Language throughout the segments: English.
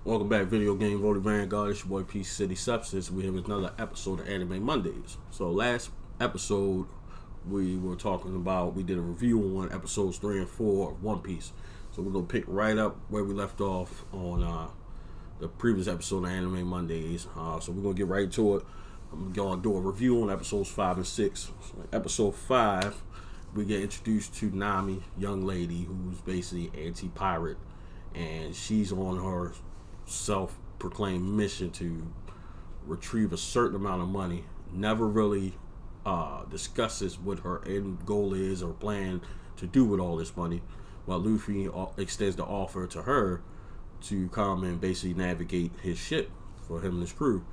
Welcome back, Video Game Voted Vanguard. It's your boy P City Substance. We have another episode of Anime Mondays. So last episode we did a review on episodes 3 and 4 of One Piece. So we're gonna pick right up where we left off on the previous episode of Anime Mondays. So we're gonna get right to it. I'm gonna do a review on episodes 5 and 6. So episode 5, we get introduced to Nami, young lady who's basically anti-pirate, and she's on her self-proclaimed mission to retrieve a certain amount of money. Never really discusses what her end goal is or plan to do with all this money, while Luffy extends the offer to her to come and basically navigate his ship for him and his crew.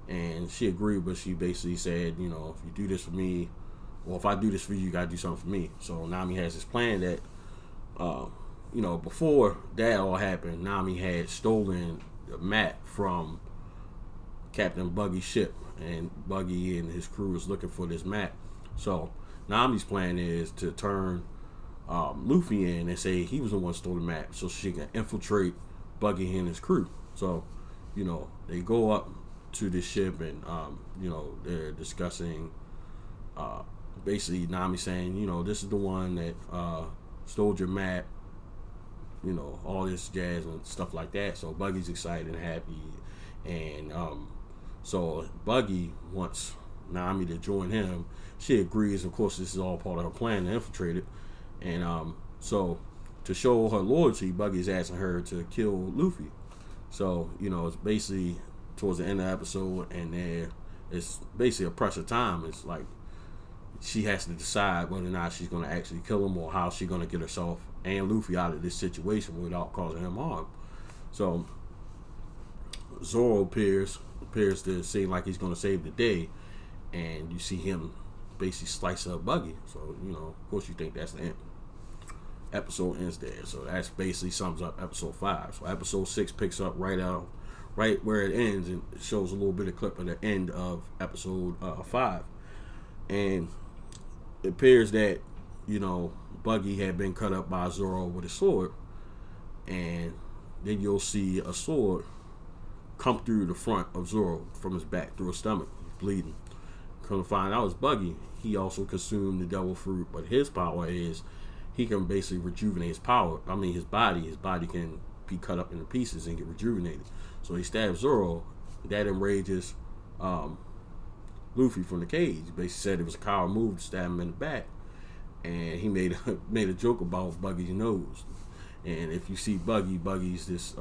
And she agreed, but she basically said, you know, if you do this for me, or if I do this for you, you gotta do something for me. So Nami has this plan that before that all happened, Nami had stolen the map from Captain Buggy's ship, and Buggy and his crew was looking for this map. So Nami's plan is to turn Luffy in and say he was the one who stole the map, so she can infiltrate Buggy and his crew. So, they go up to the ship, and they're discussing. Basically, Nami saying, this is the one that stole your map. All this jazz and stuff like that. So Buggy's excited and happy, and so Buggy wants Nami to join him. She agrees. Of course, this is all part of her plan to infiltrate it, and so to show her loyalty, Buggy's asking her to kill Luffy. So it's basically towards the end of the episode, and it's basically a pressure time. It's like she has to decide whether or not she's going to actually kill him, or how she's going to get herself and Luffy out of this situation without causing him harm. So Zoro appears to seem like he's going to save the day, and you see him basically slice up Buggy. So of course, you think that's the end. Episode ends there. So that's basically sums up episode 5. So episode 6 picks up right where it ends, and it shows a little bit of clip of the end of episode 5. And it appears that Buggy had been cut up by Zoro with a sword, and then you'll see a sword come through the front of Zoro from his back through his stomach, bleeding. Come to find out, it's Buggy. He also consumed the devil fruit, but his power is he can basically rejuvenate his power. I mean, his body. His body can be cut up into pieces and get rejuvenated. So he stabs Zoro. That enrages Luffy from the cage. He basically said it was a coward move to stab him in the back, and he made a joke about Buggy's nose. And if you see Buggy's this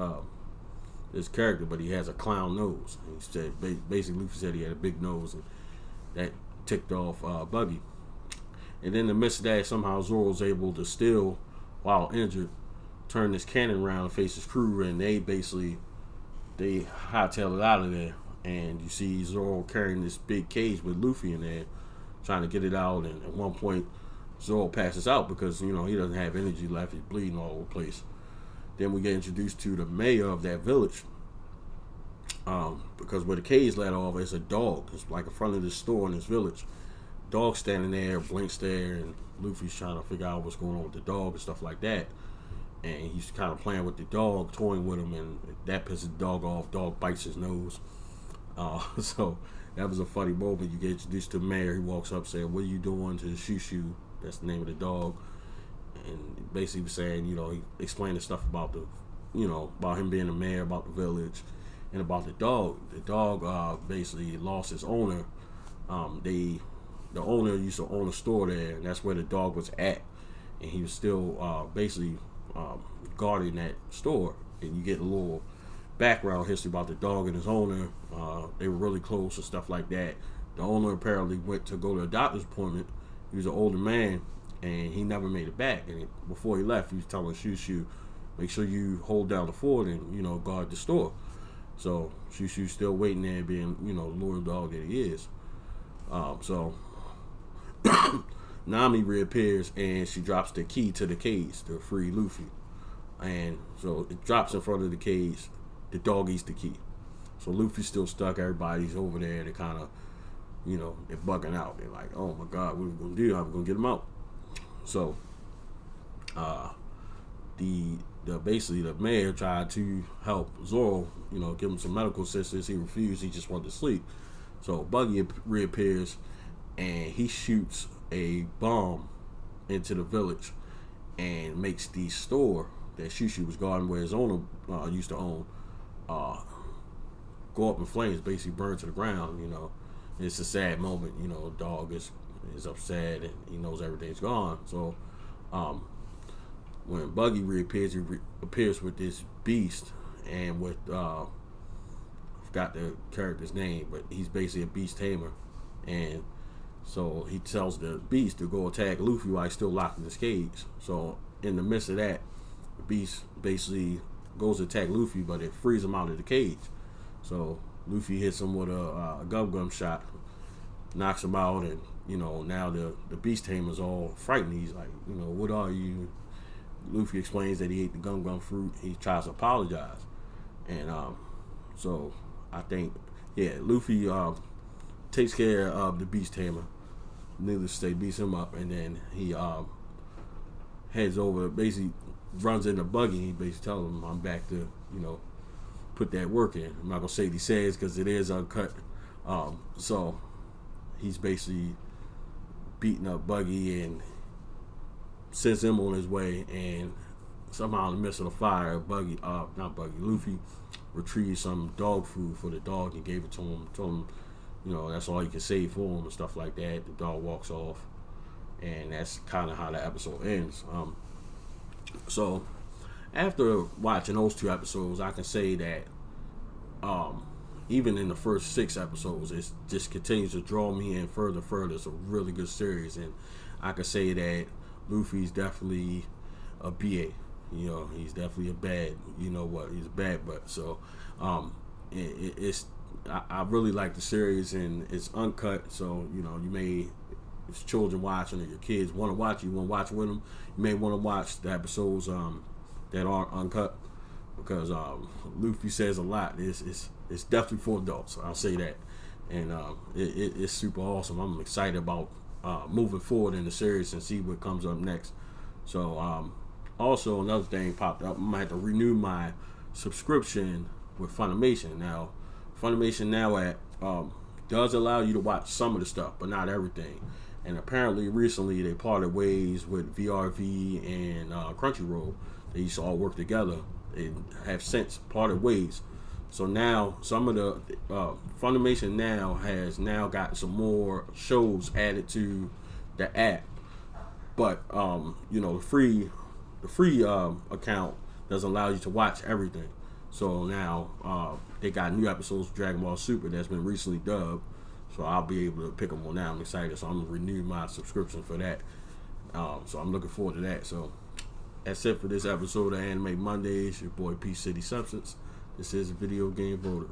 character, but he has a clown nose. And he said basically Luffy said he had a big nose, and that ticked off Buggy. And then in the midst of that, somehow Zoro's able to still, while injured, turn this cannon around and face his crew, and they hightail it out of there. And you see Zoro carrying this big cage with Luffy in there, trying to get it out. And at one point, Zoro passes out because, he doesn't have energy left. He's bleeding all over the place. Then we get introduced to the mayor of that village. Because where the cage let off is a dog. It's like in front of this store in this village. Dog standing there, blinks there, and Luffy's trying to figure out what's going on with the dog and stuff like that. And he's kind of playing with the dog, toying with him, and that pisses the dog off. Dog bites his nose. So that was a funny moment. You get introduced to the mayor. He walks up saying, "What are you doing to the Shushu?" That's the name of the dog. And basically was saying, he explained the stuff about about him being the mayor, about the village, and about the dog. The dog basically lost his owner. The owner used to own a store there, and that's where the dog was at. And he was still basically guarding that store. And you get a little background history about the dog and his owner. They were really close and stuff like that. The owner apparently went to go to a doctor's appointment. He was an older man, and he never made it back. And before he left, he was telling Shushu, make sure you hold down the fort and guard the store. So Shushu's still waiting there, being the loyal dog that he is. So Nami reappears, and she drops the key to the cage to free Luffy. And so it drops in front of the cage. The dog eats the key. So Luffy's still stuck. Everybody's over there. They kind of, they're bugging out. They're like, oh my God, what are we going to do? How are we going to get him out? So the basically the mayor tried to help Zoro, give him some medical assistance. He refused. He just wanted to sleep. So Buggy reappears, and he shoots a bomb into the village, and makes the store that Shushu was guarding, where his owner used to own, go up in flames, basically burn to the ground. It's a sad moment. Dog is upset, and he knows everything's gone. So when Buggy reappears, appears with this beast, and with I forgot the character's name, but he's basically a beast tamer, and so he tells the beast to go attack Luffy while he's still locked in his cage. So in the midst of that, the beast basically goes to attack Luffy, but it frees him out of the cage. So Luffy hits him with a gum shot, knocks him out, and now the beast tamer's all frightened. He's like, what are you? Luffy explains that he ate the gum fruit. He tries to apologize, and so I think Luffy takes care of the beast tamer. Needless to say, beats him up, and then he heads over, basically runs into Buggy. He basically tells him, I'm back to put that work in. I'm not gonna say what he says because it is uncut. So he's basically beating up Buggy and sends him on his way, and somehow in the midst of the fire, Luffy retrieved some dog food for the dog and gave it to him. Told him, that's all you can save for him and stuff like that. The dog walks off, and that's kind of how the episode ends. So after watching those 2 episodes, I can say that even in the first 6 episodes, it just continues to draw me in further. It's a really good series, and I can say that Luffy's definitely a BA. He's definitely a bad. He's a bad butt. So I really like the series, and it's uncut. So you may, if children watching or your kids want to watch, you want to watch with them. You may want to watch the episodes that aren't uncut, because Luffy says a lot. It's definitely for adults. I'll say that, and it's super awesome. I'm excited about moving forward in the series and see what comes up next. So also another thing popped up. I might have to renew my subscription with Funimation. Now Funimation does allow you to watch some of the stuff, but not everything. And apparently recently they parted ways with VRV and Crunchyroll. They used to all work together. They have since parted ways. So now some of the Funimation has got some more shows added to the app, but the free account doesn't allow you to watch everything. So now they got new episodes of Dragon Ball Super that's been recently dubbed, so I'll be able to pick them on now. I'm excited, so I'm gonna renew my subscription for that. So I'm looking forward to that. So that's it for this episode of Anime Mondays. Your boy P City Substance. This is Video Game Voter.